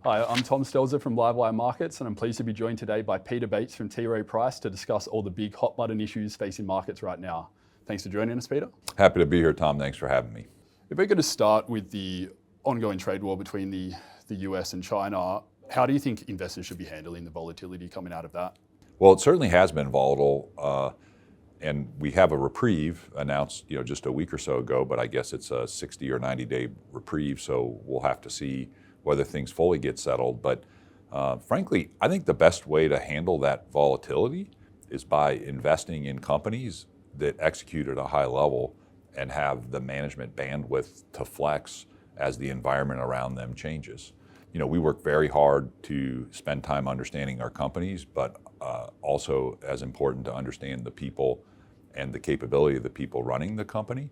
Hi, I'm Tom Stelzer from Livewire Markets, and I'm pleased to be joined today by Peter Bates from Rowe Price to discuss all the big hot button issues facing markets right now. Thanks for joining us, Peter. Happy to be here, Tom. Thanks for having me. If we're going to start with the ongoing trade war between the US and China, how do you think investors should be handling the volatility coming out of that? Well, it certainly has been volatile, and we have a reprieve announced, just a week or so ago. But I guess it's a 60 or 90-day reprieve, so we'll have to see whether things fully get settled. But frankly, I think the best way to handle that volatility is by investing in companies that execute at a high level and have the management bandwidth to flex as the environment around them changes. We work very hard to spend time understanding our companies, but also as important to understand the people and the capability of the people running the company.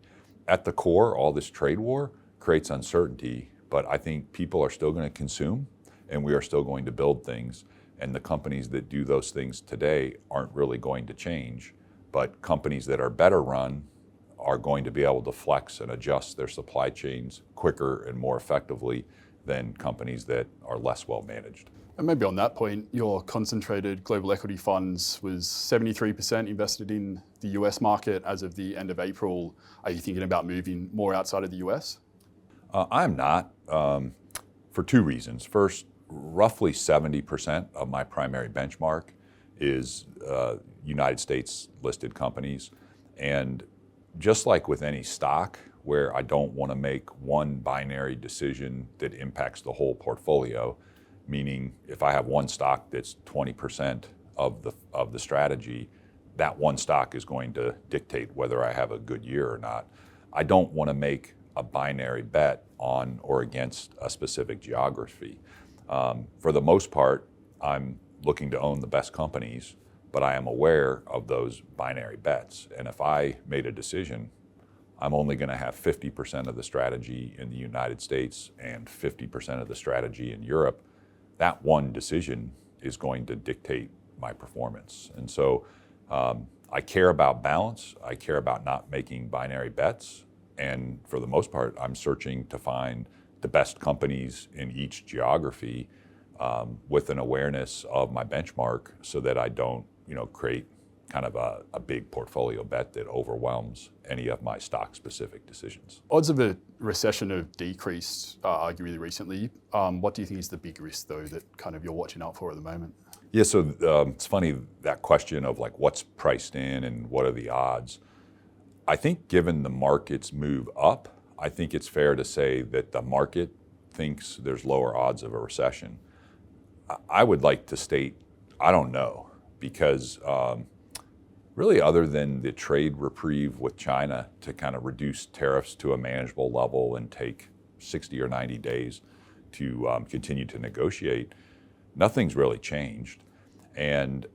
At the core, all this trade war creates uncertainty, but I think people are still going to consume, and we are still going to build things. And the companies that do those things today aren't really going to change, but companies that are better run are going to be able to flex and adjust their supply chains quicker and more effectively than companies that are less well managed. And maybe on that point, your concentrated global equity funds was 73% invested in the US market as of the end of April. Are you thinking about moving more outside of the US? I'm not, for two reasons. First, roughly 70% of my primary benchmark is United States listed companies. And just like with any stock, where I don't want to make one binary decision that impacts the whole portfolio, meaning if I have one stock that's 20% of the strategy, that one stock is going to dictate whether I have a good year or not. I don't want to make a binary bet on or against a specific geography. For the most part, I'm looking to own the best companies, but I am aware of those binary bets. And if I made a decision, I'm only going to have 50% of the strategy in the United States and 50% of the strategy in Europe, that one decision is going to dictate my performance. And so I care about balance. I care about not making binary bets. And for the most part, I'm searching to find the best companies in each geography with an awareness of my benchmark so that I don't create kind of a big portfolio bet that overwhelms any of my stock-specific decisions. Odds of a recession have decreased arguably recently. What do you think is the big risk, though, that kind of you're watching out for at the moment? Yeah, so it's funny, that question of like what's priced in and what are the odds. I think given the market's move up, I think it's fair to say that the market thinks there's lower odds of a recession. I would like to state, I don't know, because really other than the trade reprieve with China to kind of reduce tariffs to a manageable level and take 60 or 90 days to continue to negotiate, nothing's really changed. And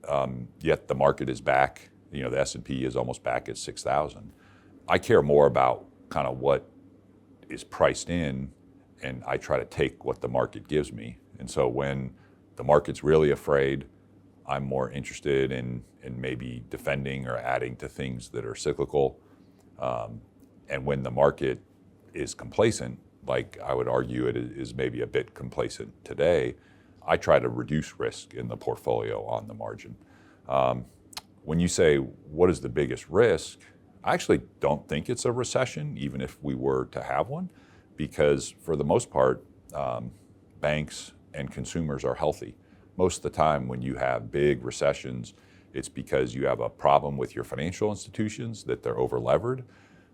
yet the market is back, the S&P is almost back at 6,000. I care more about kind of what is priced in, and I try to take what the market gives me. And so when the market's really afraid, I'm more interested in maybe defending or adding to things that are cyclical. And when the market is complacent, like I would argue it is maybe a bit complacent today, I try to reduce risk in the portfolio on the margin. When you say, what is the biggest risk? I actually don't think it's a recession, even if we were to have one, because for the most part, banks and consumers are healthy. Most of the time when you have big recessions, it's because you have a problem with your financial institutions, that they're over-levered.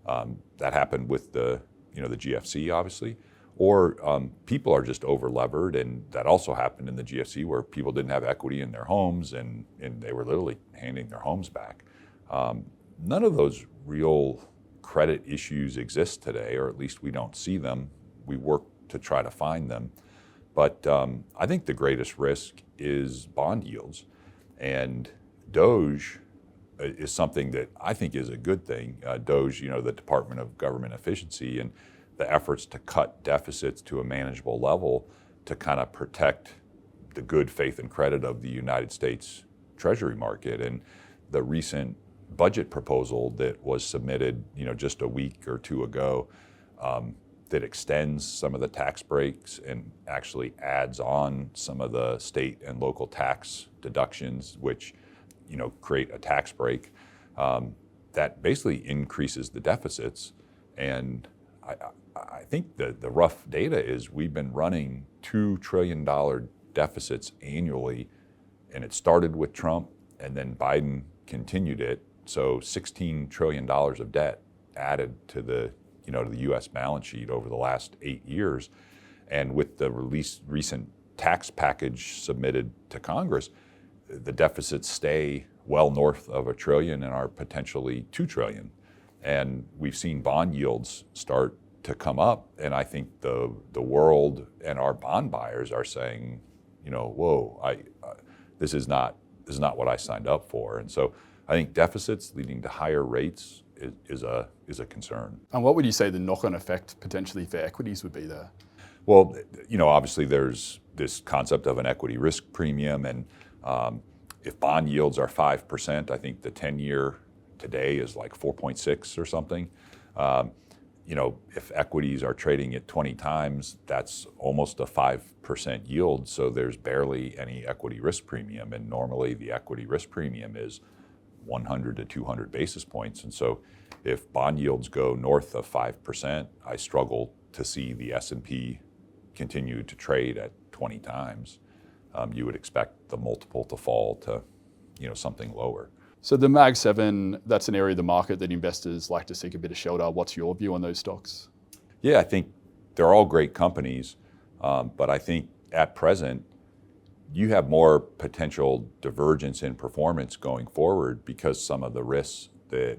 That happened with the GFC, obviously. Or people are just over-levered, and that also happened in the GFC where people didn't have equity in their homes and they were literally handing their homes back. None of those real credit issues exist today, or at least we don't see them. We work to try to find them. But I think the greatest risk is bond yields. And DOGE is something that I think is a good thing. DOGE, the Department of Government Efficiency, and the efforts to cut deficits to a manageable level to kind of protect the good faith and credit of the United States Treasury market. And the recent budget proposal that was submitted, just a week or two ago, that extends some of the tax breaks and actually adds on some of the state and local tax deductions, which create a tax break, that basically increases the deficits. And I think the rough data is we've been running $2 trillion deficits annually, and it started with Trump, and then Biden continued it. So $16 trillion of debt added to the U.S. balance sheet over the last 8 years. And with the recent tax package submitted to Congress, the deficits stay well north of $1 trillion and are potentially $2 trillion. And we've seen bond yields start to come up, and I think the world and our bond buyers are saying, whoa, this is not what I signed up for. And so I think deficits leading to higher rates is a concern. And what would you say the knock-on effect potentially for equities would be there? Well, obviously there's this concept of an equity risk premium, and if bond yields are 5%, I think the 10-year today is like 4.6 or something. If equities are trading at 20 times, that's almost a 5% yield. So there's barely any equity risk premium. And normally the equity risk premium is 100 to 200 basis points. And so if bond yields go north of 5%, I struggle to see the S&P continue to trade at 20 times. You would expect the multiple to fall to, something lower. So the Mag 7, that's an area of the market that investors like to seek a bit of shelter. What's your view on those stocks? Yeah, I think they're all great companies, but I think at present, you have more potential divergence in performance going forward because some of the risks that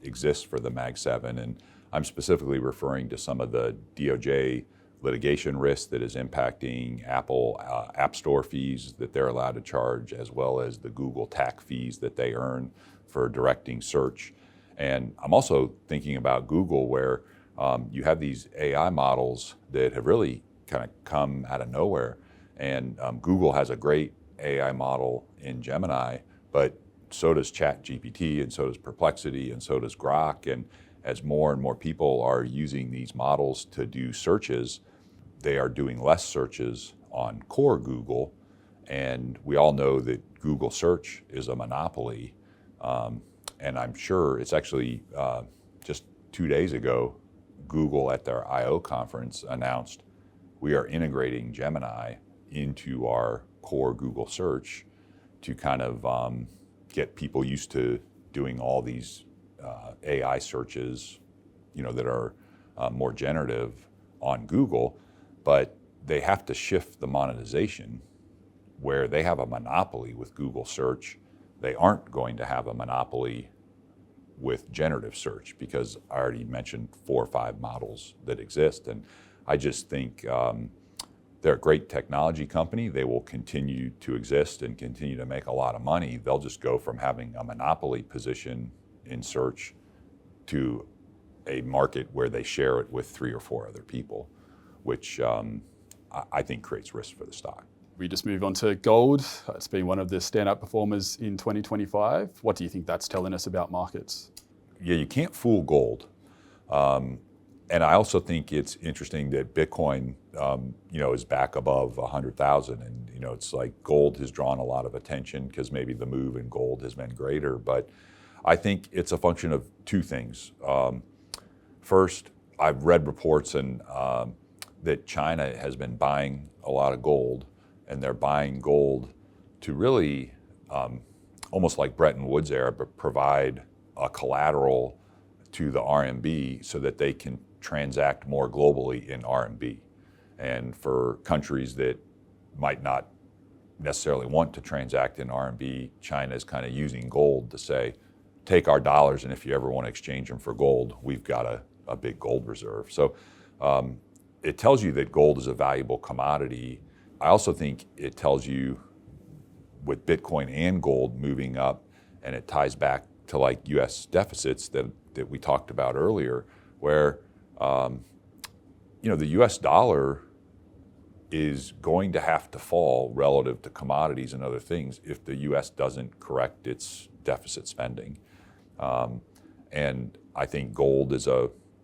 exist for the Mag 7, and I'm specifically referring to some of the DOJ litigation risk that is impacting Apple App Store fees that they're allowed to charge, as well as the Google TAC fees that they earn for directing search. And I'm also thinking about Google, where you have these AI models that have really kind of come out of nowhere. And Google has a great AI model in Gemini, but so does ChatGPT, and so does Perplexity, and so does Grok. And as more and more people are using these models to do searches, they are doing less searches on core Google. And we all know that Google search is a monopoly. And I'm sure it's actually just 2 days ago, Google at their I/O conference announced we are integrating Gemini into our core Google search to kind of get people used to doing all these AI searches, that are more generative on Google, but they have to shift the monetization where they have a monopoly with Google search. They aren't going to have a monopoly with generative search because I already mentioned 4 or 5 models that exist. And I just think they're a great technology company. They will continue to exist and continue to make a lot of money. They'll just go from having a monopoly position in search to a market where they share it with 3 or 4 other people, which I think creates risk for the stock. We just move on to gold. It's been one of the standout performers in 2025. What do you think that's telling us about markets? Yeah, you can't fool gold. And I also think it's interesting that Bitcoin, is back above 100,000. And, it's like gold has drawn a lot of attention because maybe the move in gold has been greater. But I think it's a function of 2 things. First, I've read reports that China has been buying a lot of gold, and they're buying gold to really, almost like Bretton Woods era, but provide a collateral to the RMB so that they can transact more globally in RMB. And for countries that might not necessarily want to transact in RMB, China is kind of using gold to say, take our dollars, and if you ever want to exchange them for gold, we've got a big gold reserve. So it tells you that gold is a valuable commodity. I also think it tells you with Bitcoin and gold moving up, and it ties back to like U.S. deficits that we talked about earlier, where the U.S. dollar is going to have to fall relative to commodities and other things if the U.S. doesn't correct its deficit spending. And I think gold is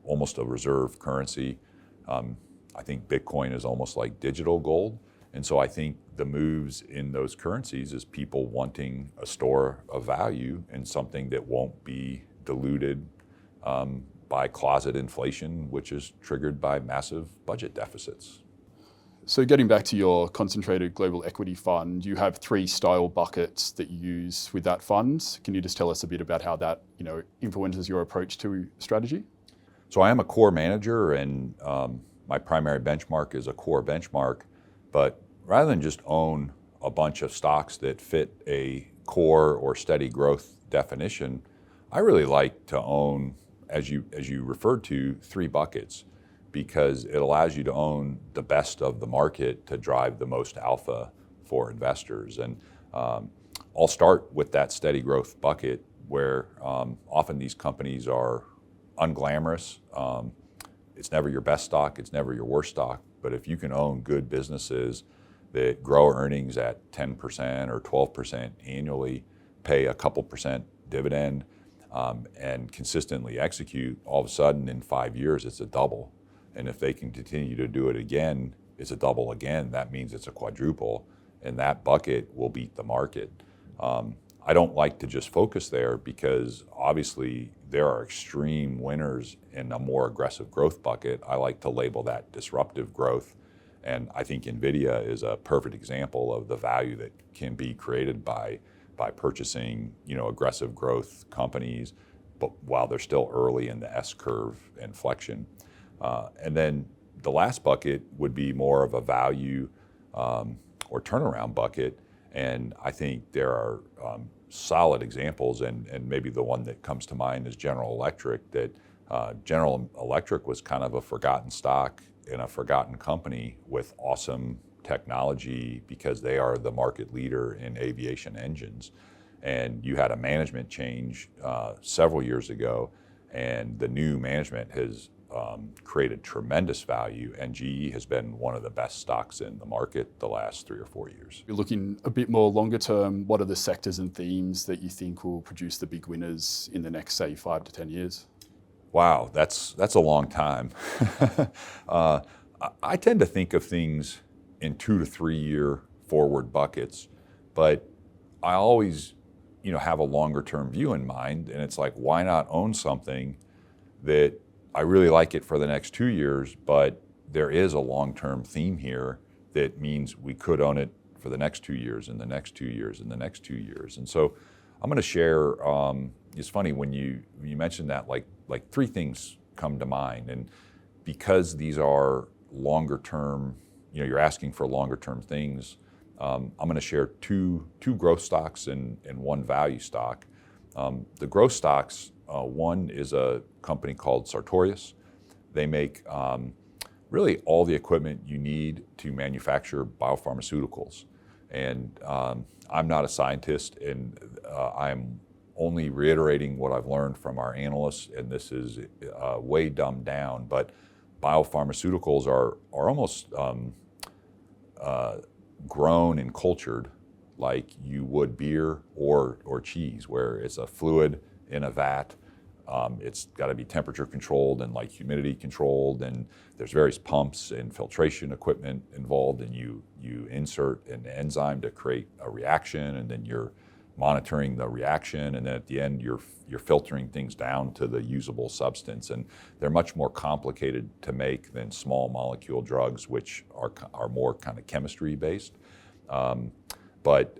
almost a reserve currency. I think Bitcoin is almost like digital gold. And so I think the moves in those currencies is people wanting a store of value and something that won't be diluted by closet inflation, which is triggered by massive budget deficits. So getting back to your concentrated global equity fund, you have 3 style buckets that you use with that fund. Can you just tell us a bit about how that influences your approach to strategy? So I am a core manager, and my primary benchmark is a core benchmark. But rather than just own a bunch of stocks that fit a core or steady growth definition, I really like to own, as you referred to, 3 buckets, because it allows you to own the best of the market to drive the most alpha for investors. And I'll start with that steady growth bucket, where often these companies are unglamorous. It's never your best stock, it's never your worst stock, but if you can own good businesses that grow earnings at 10% or 12% annually, pay a couple percent dividend, and consistently execute, all of a sudden in 5 years it's a double. And if they can continue to do it again, it's a double again. That means it's a quadruple, and that bucket will beat the market. I don't like to just focus there, because obviously there are extreme winners in a more aggressive growth bucket. I like to label that disruptive growth. And I think NVIDIA is a perfect example of the value that can be created by purchasing aggressive growth companies, but while they're still early in the S-curve inflection. And then the last bucket would be more of a value or turnaround bucket. And I think there are solid examples, and maybe the one that comes to mind is General Electric, that General Electric was kind of a forgotten stock in a forgotten company with awesome technology, because they are the market leader in aviation engines. And you had a management change several years ago, and the new management has created tremendous value, and GE has been one of the best stocks in the market the last 3 or 4 years. You're looking a bit more longer term. What are the sectors and themes that you think will produce the big winners in the next, say, 5 to 10 years? Wow, that's a long time. I tend to think of things in 2 to 3 year forward buckets, but I always have a longer term view in mind, and it's like, why not own something that I really like it for the next 2 years, but there is a long-term theme here that means we could own it for the next 2 years and the next 2 years and the next 2 years. And so I'm going to share, it's funny when you mentioned that, like 3 things come to mind. And because these are longer term, you're asking for longer term things, I'm going to share two growth stocks and 1 value stock. The growth stocks, one is a company called Sartorius. They make really all the equipment you need to manufacture biopharmaceuticals. And I'm not a scientist, and I'm only reiterating what I've learned from our analysts, and this is way dumbed down, but biopharmaceuticals are almost grown and cultured like you would beer or cheese, where it's a fluid in a vat. It's got to be temperature controlled and like humidity controlled, and there's various pumps and filtration equipment involved, and you insert an enzyme to create a reaction, and then you're monitoring the reaction, and then at the end you're filtering things down to the usable substance. And they're much more complicated to make than small molecule drugs, which are more kind of chemistry based. But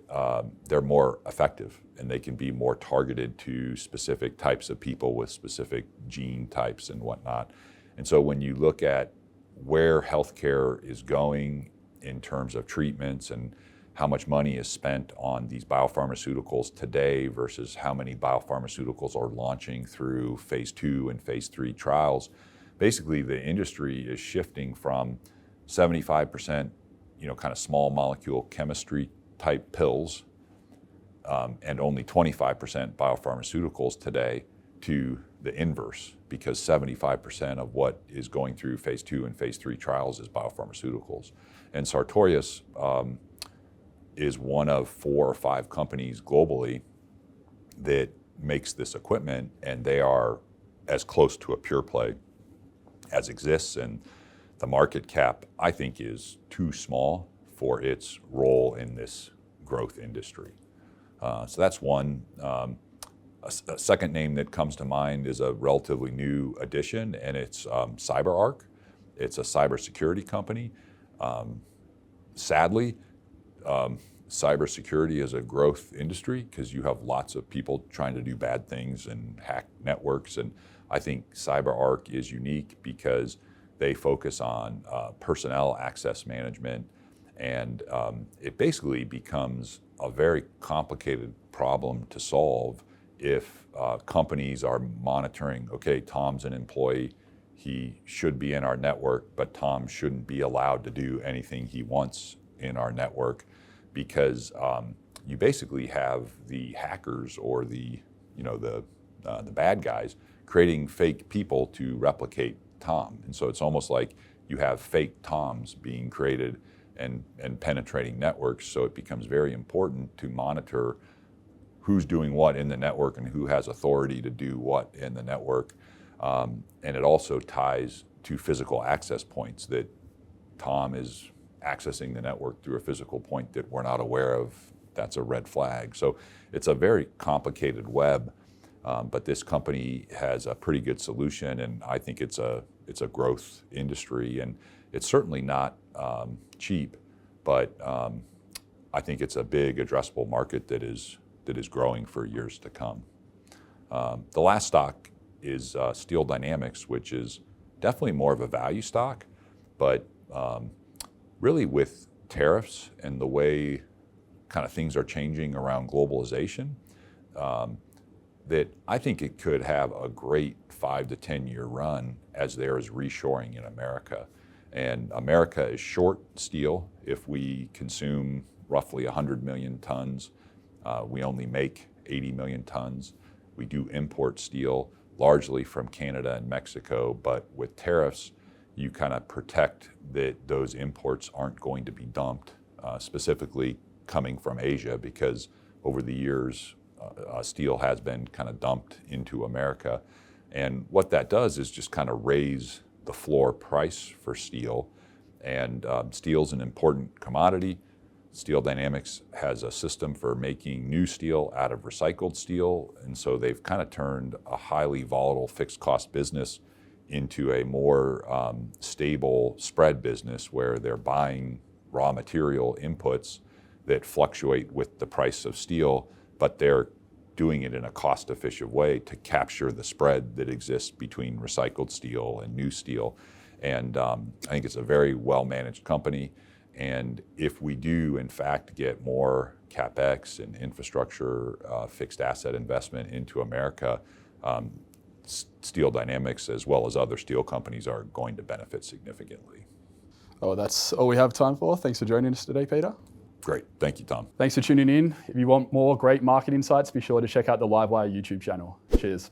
they're more effective, and they can be more targeted to specific types of people with specific gene types and whatnot. And so when you look at where healthcare is going in terms of treatments and how much money is spent on these biopharmaceuticals today versus how many biopharmaceuticals are launching through phase 2 and phase 3 trials, basically the industry is shifting from 75%, kind of small molecule chemistry type pills, and only 25% biopharmaceuticals today, to the inverse, because 75% of what is going through phase 2 and phase 3 trials is biopharmaceuticals. And Sartorius is one of 4 or 5 companies globally that makes this equipment, and they are as close to a pure play as exists. And the market cap, I think, is too small for its role in this growth industry. So that's one. A second name that comes to mind is a relatively new addition, and it's CyberArk. It's a cybersecurity company. Sadly, cybersecurity is a growth industry because you have lots of people trying to do bad things and hack networks. And I think CyberArk is unique because they focus on personnel access management, and it basically becomes a very complicated problem to solve if companies are monitoring, okay, Tom's an employee, he should be in our network, but Tom shouldn't be allowed to do anything he wants in our network, because you basically have the hackers or the bad guys creating fake people to replicate Tom. And so it's almost like you have fake Toms being created and penetrating networks. So it becomes very important to monitor who's doing what in the network and who has authority to do what in the network. And it also ties to physical access points, that Tom is accessing the network through a physical point that we're not aware of. That's a red flag. So it's a very complicated web, but this company has a pretty good solution, and I think it's a growth industry, and it's certainly not cheap, but I think it's a big addressable market that is growing for years to come. The last stock is Steel Dynamics, which is definitely more of a value stock, but really with tariffs and the way kind of things are changing around globalization, that I think it could have a great 5 to 10 year run as there is reshoring in America. And America is short steel. If we consume roughly 100 million tons, we only make 80 million tons. We do import steel largely from Canada and Mexico, but with tariffs, you kind of protect that those imports aren't going to be dumped, specifically coming from Asia, because over the years, steel has been kind of dumped into America. And what that does is just kind of raise the floor price for steel. And steel's an important commodity. Steel Dynamics has a system for making new steel out of recycled steel. And so they've kind of turned a highly volatile fixed cost business into a more stable spread business, where they're buying raw material inputs that fluctuate with the price of steel, but they're doing it in a cost-efficient way to capture the spread that exists between recycled steel and new steel. And I think it's a very well-managed company. And if we do, in fact, get more CapEx and infrastructure, fixed asset investment into America, Steel Dynamics, as well as other steel companies, are going to benefit significantly. Oh, that's all we have time for. Thanks for joining us today, Peter. Great. Thank you, Tom. Thanks for tuning in. If you want more great market insights, be sure to check out the Livewire YouTube channel. Cheers.